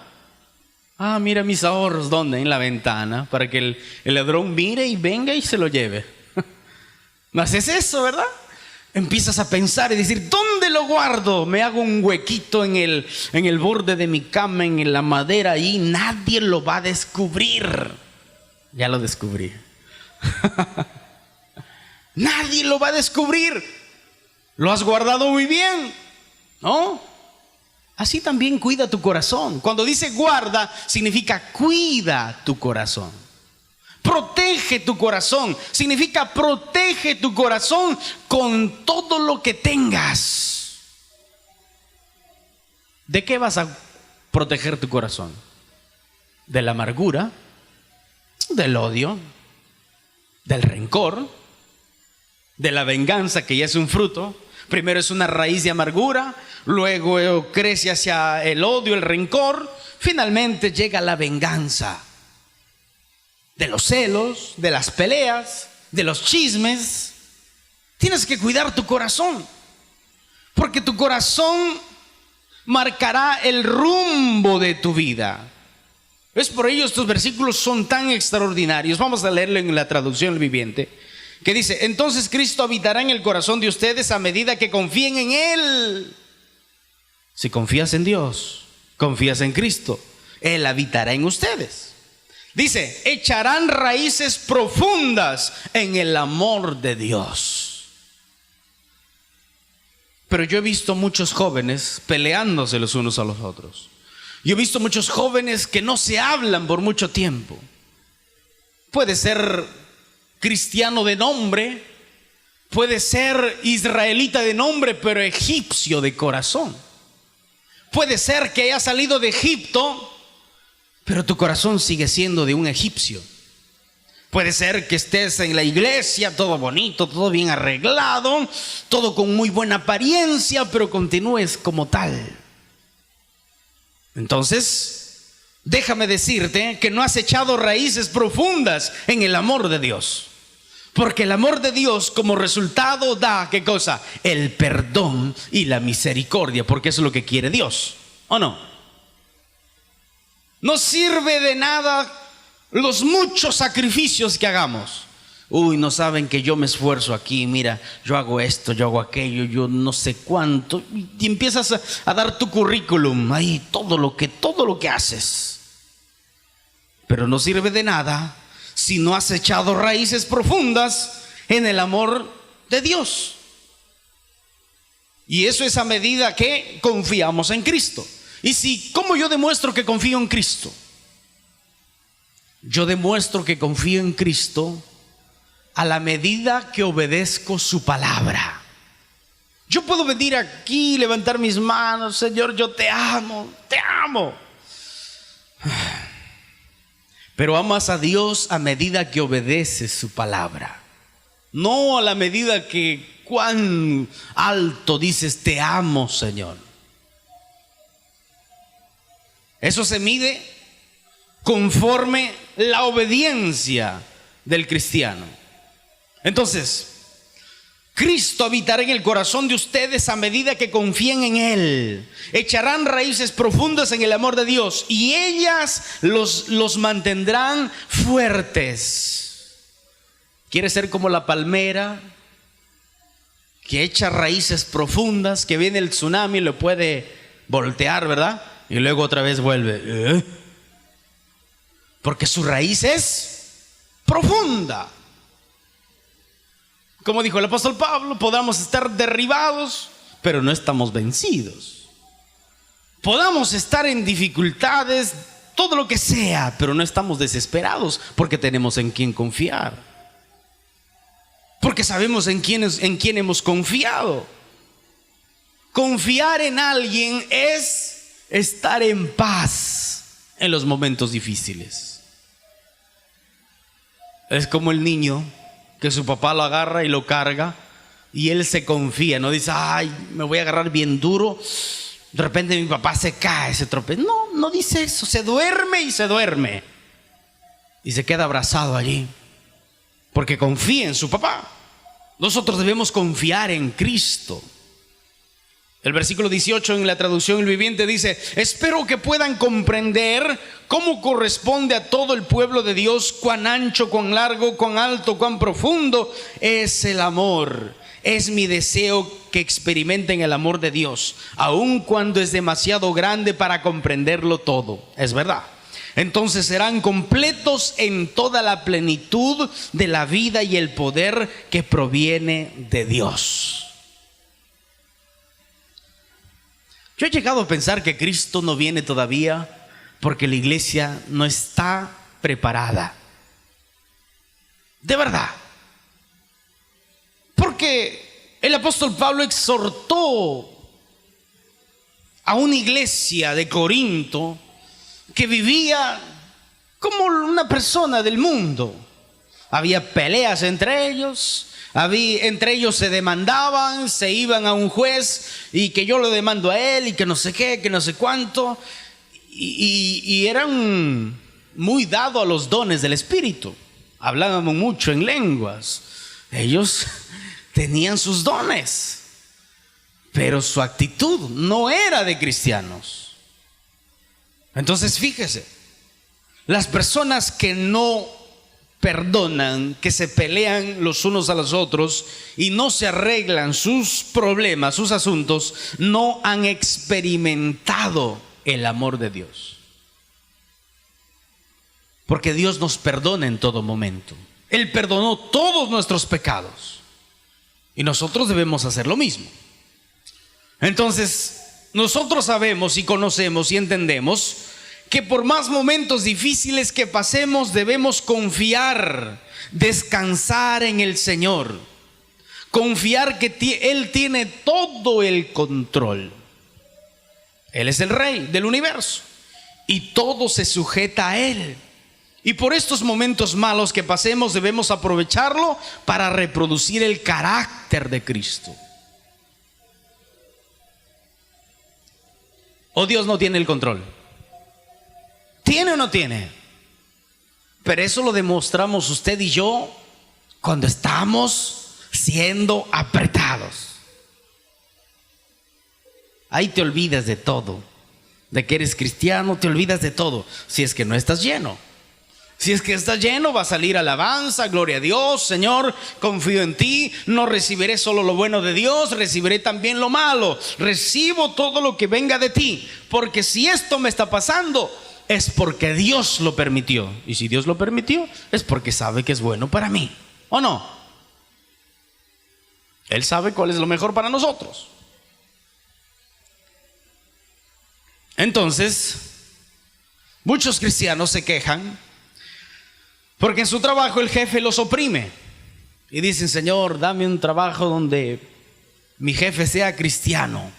Ah, mira mis ahorros. ¿Dónde? En la ventana, para que el ladrón mire y venga y se lo lleve. No haces eso, ¿verdad? Empiezas a pensar y decir, ¿dónde lo guardo? Me hago un huequito en el borde de mi cama, en la madera, y nadie lo va a descubrir. Ya lo descubrí. Nadie lo va a descubrir. Lo has guardado muy bien, ¿no? Así también cuida tu corazón. Cuando dice guarda, significa cuida tu corazón. Protege tu corazón. Significa protege tu corazón con todo lo que tengas. ¿De qué vas a proteger tu corazón? ¿De la amargura? ¿Del odio? ¿Del rencor? ¿De la venganza, que ya es un fruto? Primero es una raíz de amargura, luego crece hacia el odio, el rencor, finalmente llega la venganza. De los celos, de las peleas, de los chismes. Tienes que cuidar tu corazón, porque tu corazón marcará el rumbo de tu vida. Es por ello estos versículos son tan extraordinarios. Vamos a leerlo en la traducción viviente, que dice: entonces Cristo habitará en el corazón de ustedes a medida que confíen en Él. Si confías en Dios, confías en Cristo, Él habitará en ustedes. Dice, echarán raíces profundas en el amor de Dios. Pero yo he visto muchos jóvenes peleándose los unos a los otros. Yo he visto muchos jóvenes que no se hablan por mucho tiempo. Puede ser cristiano de nombre, puede ser israelita de nombre, pero egipcio de corazón. Puede ser que haya salido de Egipto, pero tu corazón sigue siendo de un egipcio. Puede ser que estés en la iglesia, todo bonito, todo bien arreglado, todo con muy buena apariencia, pero continúes como tal. Entonces, déjame decirte que no has echado raíces profundas en el amor de Dios. Porque el amor de Dios como resultado da, ¿qué cosa? El perdón y la misericordia, porque eso es lo que quiere Dios, ¿o no? No sirve de nada los muchos sacrificios que hagamos. Uy, no saben que yo me esfuerzo aquí, mira, yo hago esto, yo hago aquello, yo no sé cuánto. Y empiezas a dar tu currículum, ahí todo lo que haces. Pero no sirve de nada si no has echado raíces profundas en el amor de Dios. Y eso es a medida que confiamos en Cristo. Y si, ¿cómo yo demuestro que confío en Cristo? Yo demuestro que confío en Cristo a la medida que obedezco su palabra. Yo puedo venir aquí, levantar mis manos, Señor, yo te amo, te amo. pero amas a Dios a medida que obedeces su palabra. No a la medida que cuán alto dices te amo, Señor. Eso se mide conforme la obediencia del cristiano. Entonces, Cristo habitará en el corazón de ustedes a medida que confíen en Él. Echarán raíces profundas en el amor de Dios y ellas los mantendrán fuertes. ¿Quieres ser como la palmera que echa raíces profundas, que viene el tsunami y lo puede voltear, ¿verdad? Y luego otra vez vuelve. Porque su raíz es profunda. Como dijo el apóstol Pablo, podamos estar derribados, pero no estamos vencidos. Podamos estar en dificultades, todo lo que sea, pero no estamos desesperados, porque tenemos en quién confiar. Porque sabemos en quién hemos confiado. Confiar en alguien es estar en paz en los momentos difíciles. Es como el niño que su papá lo agarra y lo carga y él se confía, no dice, ay, me voy a agarrar bien duro, de repente mi papá se cae, se tropeza. No dice eso, se duerme y se queda abrazado allí porque confía en su papá. Nosotros debemos confiar en Cristo. El versículo 18 en la traducción El Viviente dice: espero que puedan comprender cómo corresponde a todo el pueblo de Dios, cuán ancho, cuán largo, cuán alto, cuán profundo es el amor. Es mi deseo que experimenten el amor de Dios, aun cuando es demasiado grande para comprenderlo todo. Es verdad. Entonces serán completos en toda la plenitud de la vida y el poder que proviene de Dios. Yo he llegado a pensar que Cristo no viene todavía porque la iglesia no está preparada. De verdad. Porque el apóstol Pablo exhortó a una iglesia de Corinto que vivía como una persona del mundo. Había peleas entre ellos. Entre ellos se demandaban, se iban a un juez y que yo lo demando a él y que no sé qué, que no sé cuánto, y eran muy dados a los dones del Espíritu, hablaban mucho en lenguas, ellos tenían sus dones, pero su actitud no era de cristianos. Entonces fíjese, las personas que no perdonan, que se pelean los unos a los otros y no se arreglan sus problemas, sus asuntos, no han experimentado el amor de Dios. Porque Dios nos perdona en todo momento. Él perdonó todos nuestros pecados y nosotros debemos hacer lo mismo. Entonces, nosotros sabemos y conocemos y entendemos que por más momentos difíciles que pasemos, debemos confiar, descansar en el Señor, confiar que Él tiene todo el control. Él es el Rey del universo y todo se sujeta a Él. Y por estos momentos malos que pasemos, debemos aprovecharlo para reproducir el carácter de Cristo. ¿O Dios no tiene el control? ¿Tiene o no tiene? Pero eso lo demostramos usted y yo cuando estamos siendo apretados. Ahí te olvidas de todo. De que eres cristiano, te olvidas de todo. Si es que no estás lleno. Si es que estás lleno, va a salir alabanza, gloria a Dios. Señor, confío en ti. No recibiré solo lo bueno de Dios, recibiré también lo malo. Recibo todo lo que venga de ti. Porque si esto me está pasando, es porque Dios lo permitió. Y si Dios lo permitió, es porque sabe que es bueno para mí. ¿O no? Él sabe cuál es lo mejor para nosotros. Entonces, muchos cristianos se quejan porque en su trabajo el jefe los oprime. Y dicen: Señor, dame un trabajo donde mi jefe sea cristiano.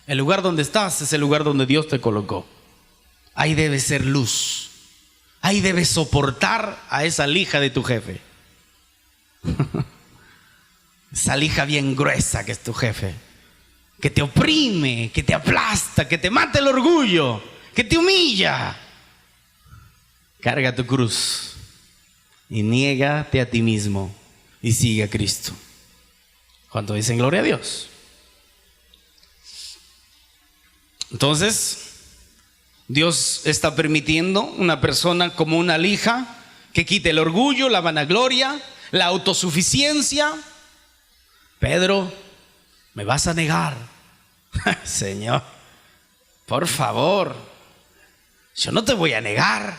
El lugar donde estás es el lugar donde Dios te colocó. Ahí debe ser luz. ahí debes soportar a esa lija de tu jefe. Esa lija bien gruesa que es tu jefe, que te oprime, que te aplasta, que te mata el orgullo, que te humilla. Carga tu cruz y niégate a ti mismo y sigue a Cristo. ¿Cuánto dicen gloria a Dios? Entonces, Dios está permitiendo una persona como una lija que quite el orgullo, la vanagloria, la autosuficiencia. Pedro, ¿me vas a negar? Señor, por favor, yo no te voy a negar.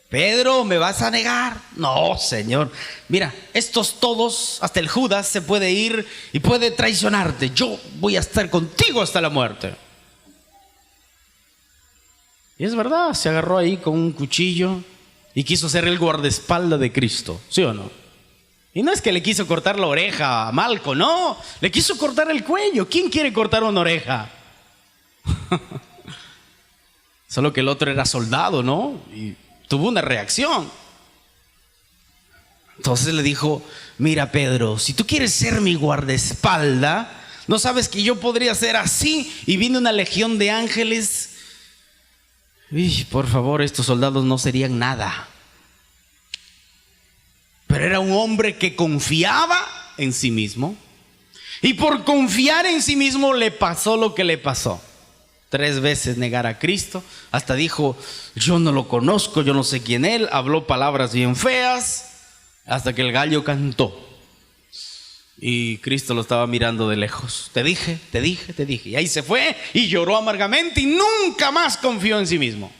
Pedro, ¿me vas a negar? No, Señor. Mira, estos todos, hasta el Judas se puede ir y puede traicionarte. Yo voy a estar contigo hasta la muerte. Y es verdad, se agarró ahí con un cuchillo y quiso ser el guardaespaldas de Cristo, ¿sí o no? Y no es que le quiso cortar la oreja a Malco, no, le quiso cortar el cuello. ¿Quién quiere cortar una oreja? Solo que el otro era soldado, ¿no? Y tuvo una reacción. Entonces le dijo, mira Pedro, si tú quieres ser mi guardaespaldas, ¿no sabes que yo podría ser así? Y viene una legión de ángeles. Y por favor, estos soldados no serían nada. Pero era un hombre que confiaba en sí mismo. Y por confiar en sí mismo le pasó lo que le pasó. 3 veces negar a Cristo. Hasta dijo, yo no lo conozco, yo no sé quién es él. Habló palabras bien feas. Hasta que el gallo cantó. Y Cristo lo estaba mirando de lejos. Te dije. Y ahí se fue y lloró amargamente y nunca más confió en sí mismo.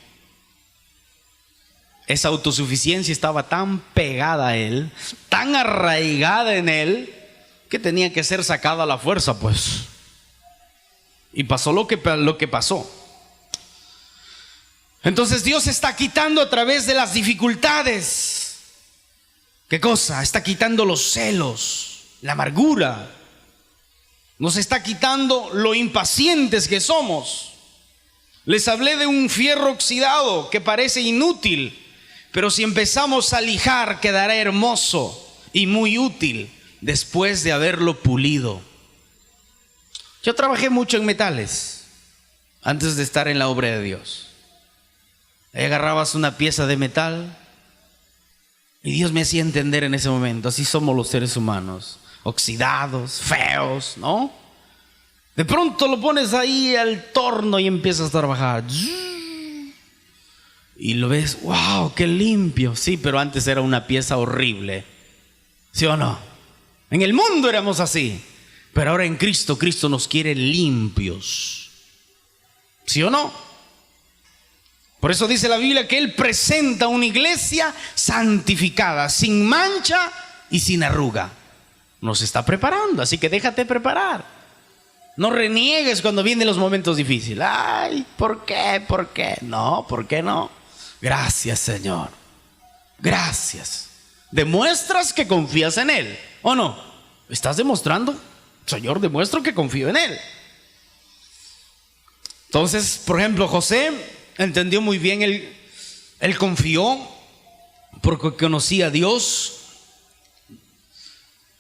Esa autosuficiencia estaba tan pegada a él, tan arraigada en él, que tenía que ser sacada a la fuerza, pues. Y pasó lo que pasó. Entonces Dios está quitando a través de las dificultades. ¿Qué cosa? Está quitando los celos, la amargura. Nos está quitando lo impacientes que somos. Les hablé de un fierro oxidado que parece inútil, pero si empezamos a lijar quedará hermoso y muy útil después de haberlo pulido. Yo trabajé mucho en metales antes de estar en la obra de Dios. Ahí agarrabas una pieza de metal y Dios me hacía entender en ese momento, así somos los seres humanos, oxidados, feos, ¿no? De pronto lo pones ahí al torno y empiezas a trabajar. Y lo ves, wow, qué limpio. Sí, pero antes era una pieza horrible. ¿Sí o no? En el mundo éramos así. Pero ahora en Cristo, Cristo nos quiere limpios. ¿Sí o no? Por eso dice la Biblia que Él presenta una iglesia santificada, sin mancha y sin arruga. Nos está preparando, así que déjate preparar. No reniegues cuando vienen los momentos difíciles. Ay, ¿por qué? ¿Por qué? No, ¿por qué no? Gracias, Señor. Gracias. Demuestras que confías en Él, ¿o no? ¿Estás demostrando? Señor, demuestro que confío en Él. Entonces, por ejemplo, José entendió muy bien, él confió porque conocía a Dios.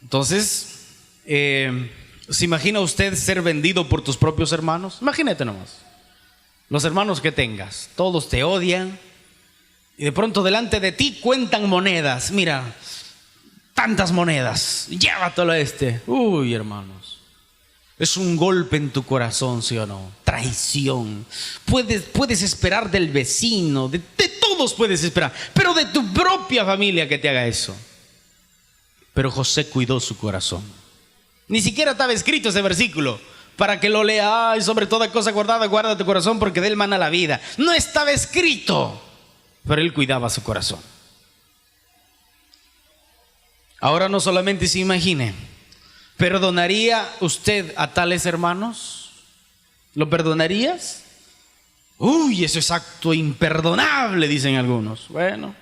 Entonces, ¿se imagina usted ser vendido por tus propios hermanos? Imagínate nomás. Los hermanos que tengas, todos te odian. Y de pronto delante de ti cuentan monedas. Mira, tantas monedas. Llévatelo a este. Uy, hermanos. Es un golpe en tu corazón, ¿sí o no? Traición. Puedes esperar del vecino, de todos puedes esperar, pero de tu propia familia que te haga eso. Pero José cuidó su corazón. Ni siquiera estaba escrito ese versículo para que lo lea. Ay, sobre toda cosa guardada, guarda tu corazón porque de él mana la vida. No estaba escrito, pero él cuidaba su corazón. Ahora no solamente se imagine, ¿perdonaría usted a tales hermanos? ¿Lo perdonarías? Uy, eso es acto imperdonable, dicen algunos. Bueno,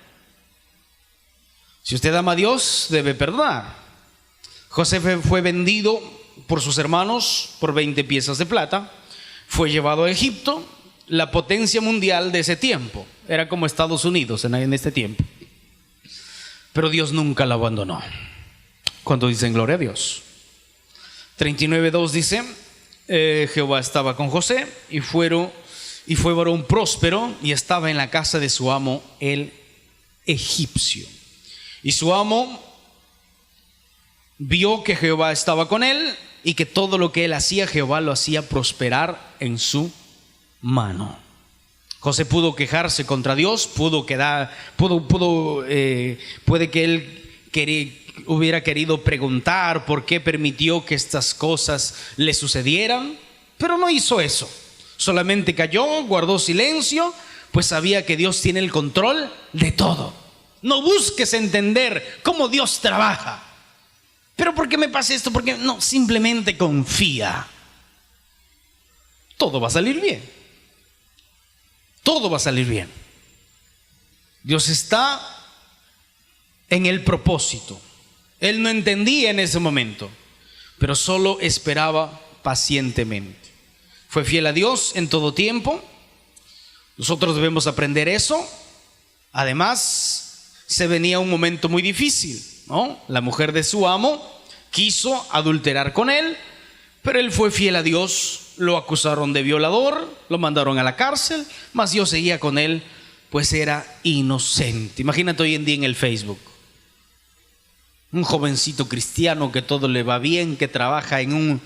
si usted ama a Dios, debe perdonar. José fue vendido por sus hermanos por 20 piezas de plata. Fue llevado a Egipto, la potencia mundial de ese tiempo. Era como Estados Unidos en este tiempo. Pero Dios nunca la abandonó. Cuando dicen gloria a Dios. 39:2 dice, Jehová estaba con José y fue varón próspero y estaba en la casa de su amo el egipcio. Y su amo vio que Jehová estaba con él y que todo lo que él hacía, Jehová lo hacía prosperar en su mano. José pudo quejarse contra Dios, puede que él hubiera querido preguntar por qué permitió que estas cosas le sucedieran, pero no hizo eso. Solamente cayó, guardó silencio, pues sabía que Dios tiene el control de todo. No busques entender cómo Dios trabaja. ¿Pero por qué me pasa esto? Porque no, simplemente confía. Todo va a salir bien. Todo va a salir bien. Dios está en el propósito. Él no entendía en ese momento, pero solo esperaba pacientemente. Fue fiel a Dios en todo tiempo. Nosotros debemos aprender eso. Además, se venía un momento muy difícil, ¿no? La mujer de su amo quiso adulterar con él, pero él fue fiel a Dios. Lo acusaron de violador, lo mandaron a la cárcel, mas Dios seguía con él, pues era inocente. Imagínate hoy en día en el Facebook, un jovencito cristiano que todo le va bien, que trabaja en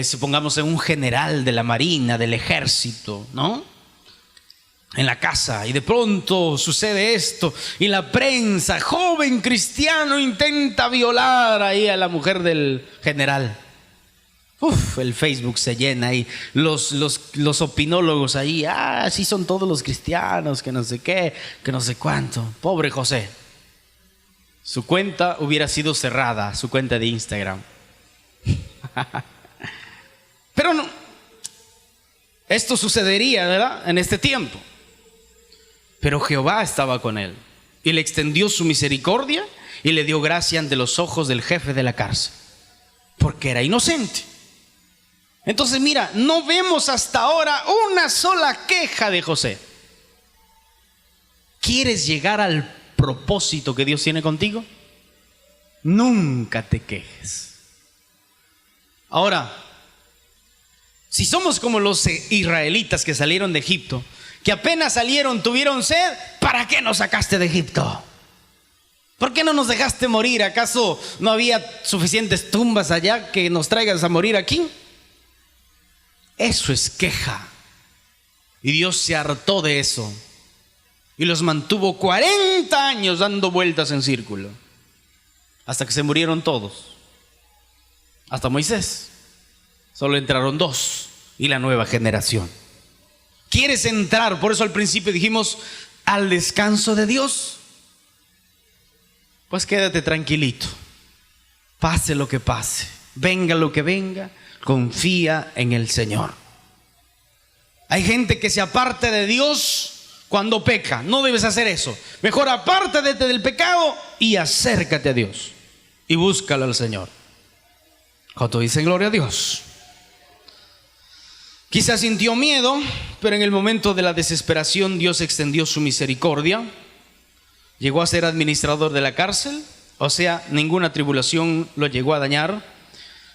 supongamos en un general de la marina, del ejército, ¿no? En la casa, y de pronto sucede esto, y la prensa, joven cristiano intenta violar ahí a la mujer del general. El Facebook se llena y los opinólogos ahí, sí son todos los cristianos, que no sé qué, que no sé cuánto. Pobre José. Su cuenta hubiera sido cerrada, su cuenta de Instagram. Pero no, esto sucedería, ¿verdad? En este tiempo. Pero Jehová estaba con él y le extendió su misericordia y le dio gracia ante los ojos del jefe de la cárcel, porque era inocente. Entonces mira, no vemos hasta ahora una sola queja de José. ¿Quieres llegar al propósito que Dios tiene contigo? Nunca te quejes. Ahora, si somos como los israelitas que salieron de Egipto, que apenas salieron, tuvieron sed, ¿para qué nos sacaste de Egipto? ¿Por qué no nos dejaste morir? ¿Acaso no había suficientes tumbas allá que nos traigas a morir aquí? Eso es queja. Y Dios se hartó de eso y los mantuvo 40 años dando vueltas en círculo, hasta que se murieron todos, hasta Moisés. Solo entraron 2 y la nueva generación. ¿Quieres entrar? Por eso al principio dijimos, al descanso de Dios. Pues quédate tranquilito, pase lo que pase, venga lo que venga, confía en el Señor. Hay gente que se aparta de Dios cuando peca. No debes hacer eso. Mejor apártate del pecado y acércate a Dios y búscalo al Señor. Cuando dicen gloria a Dios. Quizás sintió miedo, pero en el momento de la desesperación Dios extendió su misericordia. Llegó a ser administrador de la cárcel, o sea, ninguna tribulación lo llegó a dañar.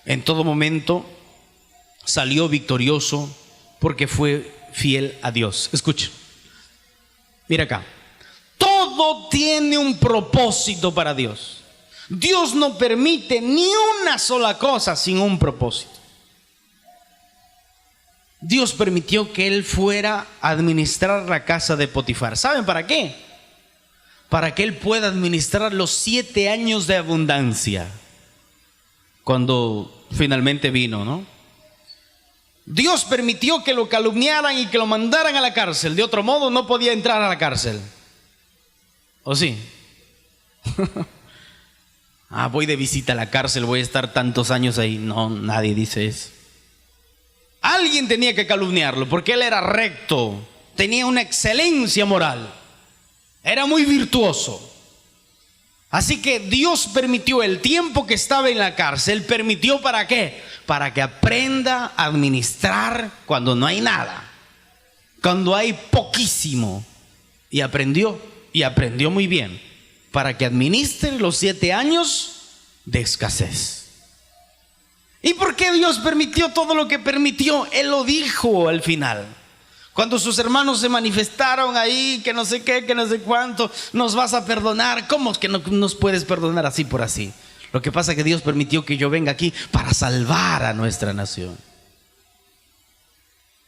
En todo momento salió victorioso porque fue fiel a Dios. Escucha, mira acá. Todo tiene un propósito para Dios. Dios no permite ni una sola cosa sin un propósito. Dios permitió que él fuera a administrar la casa de Potifar. ¿Saben para qué? Para que él pueda administrar los 7 años de abundancia cuando finalmente vino, ¿no? Dios permitió que lo calumniaran y que lo mandaran a la cárcel. De otro modo no podía entrar a la cárcel. ¿O sí? Voy de visita a la cárcel, voy a estar tantos años ahí. No, nadie dice eso. Alguien tenía que calumniarlo porque él era recto, tenía una excelencia moral, era muy virtuoso. Así que Dios permitió el tiempo que estaba en la cárcel. ¿Permitió para qué? Para que aprenda a administrar cuando no hay nada, cuando hay poquísimo, y aprendió muy bien para que administre los 7 años de escasez. ¿Y por qué Dios permitió todo lo que permitió? Él lo dijo al final. Cuando sus hermanos se manifestaron ahí, que no sé qué, que no sé cuánto, nos vas a perdonar. ¿Cómo es que no nos puedes perdonar así por así? Lo que pasa es que Dios permitió que yo venga aquí para salvar a nuestra nación.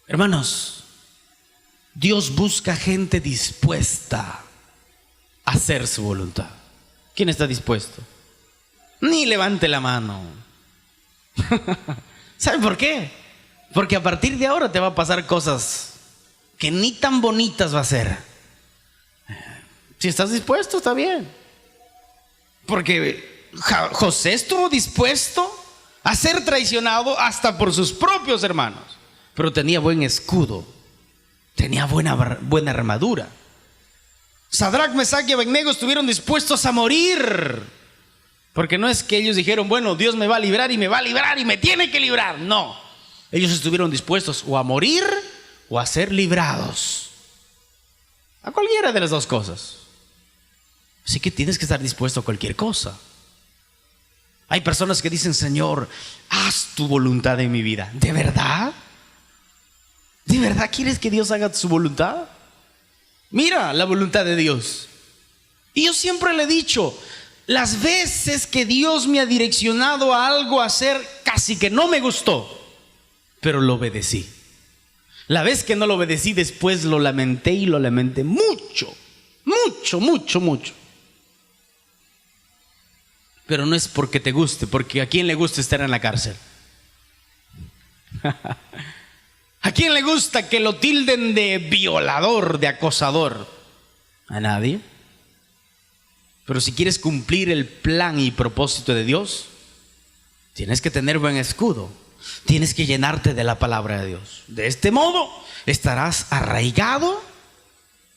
Hermanos, Dios busca gente dispuesta a hacer su voluntad. ¿Quién está dispuesto? Ni levante la mano. ¿Saben por qué? Porque a partir de ahora te va a pasar cosas que ni tan bonitas va a ser. Si estás dispuesto, está bien. Porque José estuvo dispuesto a ser traicionado hasta por sus propios hermanos, pero tenía buen escudo, tenía buena armadura. Sadrac, Mesac y Abednego estuvieron dispuestos a morir. Porque no es que ellos dijeron, bueno, Dios me va a librar y me va a librar y me tiene que librar. No, ellos estuvieron dispuestos o a morir o a ser librados. A cualquiera de las dos cosas. Así que tienes que estar dispuesto a cualquier cosa. Hay personas que dicen, Señor, haz tu voluntad en mi vida. ¿De verdad? ¿De verdad quieres que Dios haga su voluntad? Mira la voluntad de Dios. Y yo siempre le he dicho, las veces que Dios me ha direccionado a algo a hacer, casi que no me gustó, pero lo obedecí. La vez que no lo obedecí, después lo lamenté y lo lamenté mucho, mucho, mucho, mucho. Pero no es porque te guste, porque ¿a quién le gusta estar en la cárcel? ¿A quién le gusta que lo tilden de violador, de acosador? ¿A nadie? Pero si quieres cumplir el plan y propósito de Dios, tienes que tener buen escudo. Tienes que llenarte de la palabra de Dios. De este modo estarás arraigado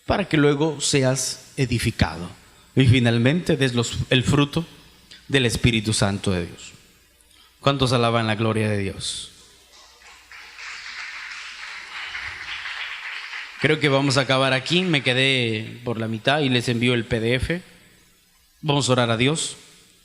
para que luego seas edificado. Y finalmente des el fruto del Espíritu Santo de Dios. ¿Cuántos alaban la gloria de Dios? Creo que vamos a acabar aquí. Me quedé por la mitad y les envío el PDF. Vamos a orar a Dios.